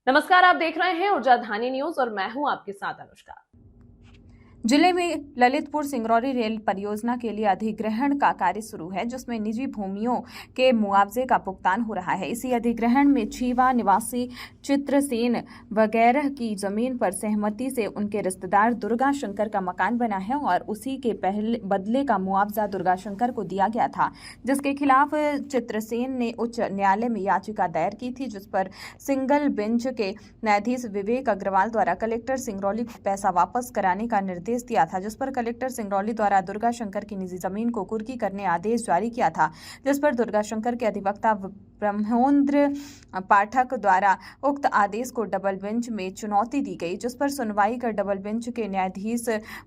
नमस्कार, आप देख रहे हैं ऊर्जा धानी न्यूज और मैं हूं आपके साथ अनुष्का। जिले में ललितपुर सिंगरौली रेल परियोजना के लिए अधिग्रहण का कार्य शुरू है, जिसमें निजी भूमियों के मुआवजे का भुगतान हो रहा है। इसी अधिग्रहण में छीवा निवासी चित्रसेन वगैरह की जमीन पर सहमति से उनके रिश्तेदार दुर्गा शंकर का मकान बना है और उसी के बदले का मुआवजा दुर्गा शंकर को दिया गया था, जिसके खिलाफ चित्रसेन ने उच्च न्यायालय में याचिका दायर की थी, जिस पर सिंगल बेंच के न्यायाधीश विवेक अग्रवाल द्वारा कलेक्टर सिंगरौली को पैसा वापस कराने का निर्देश दिया था, जिस पर कलेक्टर सिंगरौली द्वारा दुर्गा शंकर की निजी जमीन को कुर्की करने आदेश जारी किया था, जिस पर दुर्गा शंकर के अधिवक्ता ब्रह्मोन्द्र पाठक द्वारा उक्त आदेश को डबल बेंच में चुनौती दी गई, जिस पर सुनवाई कर डबल बेंच के न्यायाधीश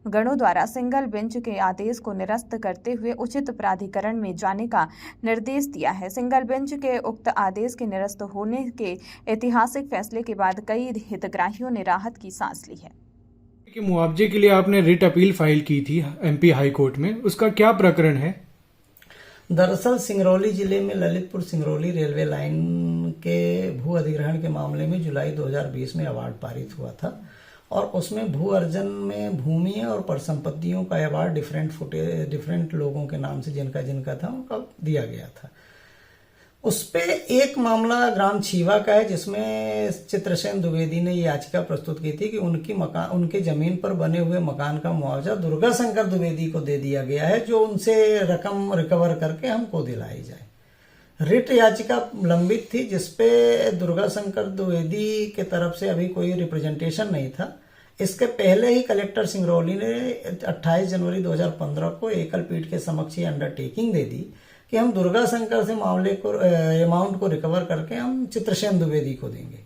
गणों द्वारा सिंगल बेंच के आदेश को निरस्त करते हुए उचित प्राधिकरण में जाने का निर्देश दिया है। सिंगल बेंच के उक्त आदेश के निरस्त होने के ऐतिहासिक फैसले के बाद कई हितग्राहियों ने राहत की सांस ली है। कि मुआवजे के लिए आपने रिट अपील फाइल की थी एमपी हाई कोर्ट में, उसका क्या प्रकरण है? दरअसल सिंगरौली जिले में ललितपुर सिंगरौली रेलवे लाइन के भू अधिग्रहण के मामले में जुलाई 2020 में अवार्ड पारित हुआ था और उसमें भू अर्जन में भूमि और परिसंपत्तियों का अवार्ड डिफरेंट लोगों के नाम से जिनका था उनका दिया गया था। उस पे एक मामला ग्राम छीवा का है, जिसमें चित्रसेन द्विवेदी ने याचिका प्रस्तुत की थी कि उनके जमीन पर बने हुए मकान का मुआवजा दुर्गा शंकर द्विवेदी को दे दिया गया है, जो उनसे रकम रिकवर करके हमको दिलाई जाए। रिट याचिका लंबित थी, जिसपे दुर्गा शंकर द्विवेदी के तरफ से अभी कोई रिप्रेजेंटेशन नहीं था। इसके पहले ही कलेक्टर सिंगरौली ने 28 जनवरी 2015 को एकल पीठ के समक्ष ये अंडरटेकिंग दे दी कि हम दुर्गा शंकर से मामले को अमाउंट को रिकवर करके हम चित्रसेन द्विवेदी को देंगे।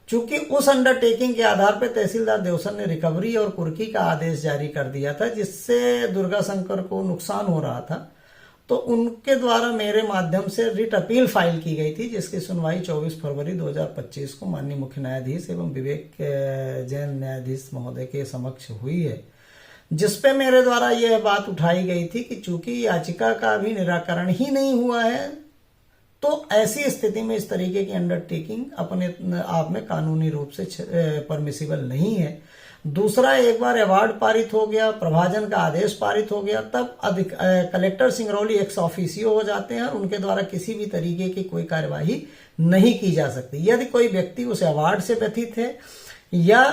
चूंकि उस अंडरटेकिंग के आधार पर तहसीलदार देवसन ने रिकवरी और कुर्की का आदेश जारी कर दिया था, जिससे दुर्गा शंकर को नुकसान हो रहा था, तो उनके द्वारा मेरे माध्यम से रिट अपील फाइल की गई थी, जिसकी सुनवाई 24 फरवरी 2025 को माननीय मुख्य न्यायाधीश एवं विवेक जैन न्यायाधीश महोदय के समक्ष हुई है, जिसपे मेरे द्वारा यह बात उठाई गई थी कि चूंकि याचिका का अभी निराकरण ही नहीं हुआ है, तो ऐसी स्थिति में इस तरीके की अंडरटेकिंग अपने आप में कानूनी रूप से परमिसिबल नहीं है। दूसरा, एक बार अवार्ड पारित हो गया, प्रभाजन का आदेश पारित हो गया, तब कलेक्टर सिंगरौली एक्स ऑफिसियो हो जाते हैं और उनके द्वारा किसी भी तरीके की कोई कार्यवाही नहीं की जा सकती। यदि कोई व्यक्ति उस अवार्ड से व्यथित है या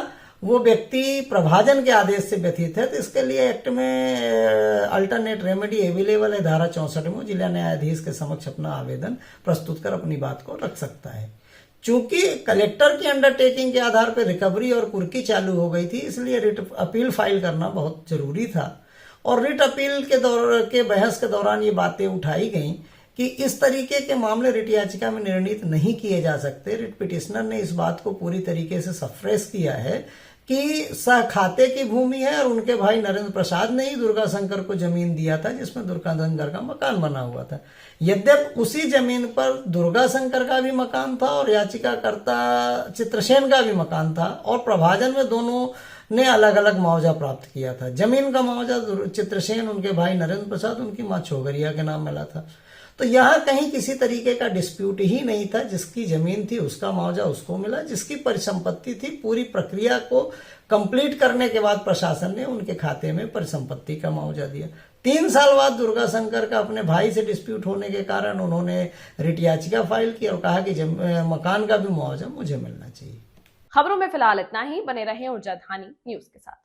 वो व्यक्ति प्रभाजन के आदेश से व्यथित है, तो इसके लिए एक्ट में अल्टरनेट रेमेडी अवेलेबल है। धारा 64 में जिला न्यायाधीश के समक्ष अपना आवेदन प्रस्तुत कर अपनी बात को रख सकता है। चूंकि कलेक्टर की अंडरटेकिंग के आधार पर रिकवरी और कुर्की चालू हो गई थी, इसलिए रिट अपील फाइल करना बहुत जरूरी था और रिट अपील के बहस के दौरान ये बातें उठाई गई कि इस तरीके के मामले रिट याचिका में निर्णीत नहीं किए जा सकते। रिट पिटिशनर ने इस बात को पूरी तरीके से सफ्रेश किया है कि सह खाते की भूमि है और उनके भाई नरेंद्र प्रसाद ने ही दुर्गा शंकर को जमीन दिया था, जिसमें दुर्गा शंकर का मकान बना हुआ था। यद्यपि उसी जमीन पर दुर्गा शंकर का भी मकान था और याचिकाकर्ता चित्रसेन का भी मकान था और प्रभाजन में दोनों ने अलग अलग मुआवजा प्राप्त किया था। जमीन का मुआवजा चित्रसेन, उनके भाई नरेंद्र प्रसाद, उनकी मां छोगरिया के नाम मिला था। तो यहाँ कहीं किसी तरीके का डिस्प्यूट ही नहीं था। जिसकी जमीन थी उसका मुआवजा उसको मिला, जिसकी परिसंपत्ति थी पूरी प्रक्रिया को कंप्लीट करने के बाद प्रशासन ने उनके खाते में परिसंपत्ति का मुआवजा दिया। 3 साल बाद दुर्गा शंकर का अपने भाई से डिस्प्यूट होने के कारण उन्होंने रिट याचिका फाइल की और कहा कि मकान का भी मुआवजा मुझे मिलना चाहिए। खबरों में फिलहाल इतना ही। बने रहें ऊर्जा धानी न्यूज के साथ।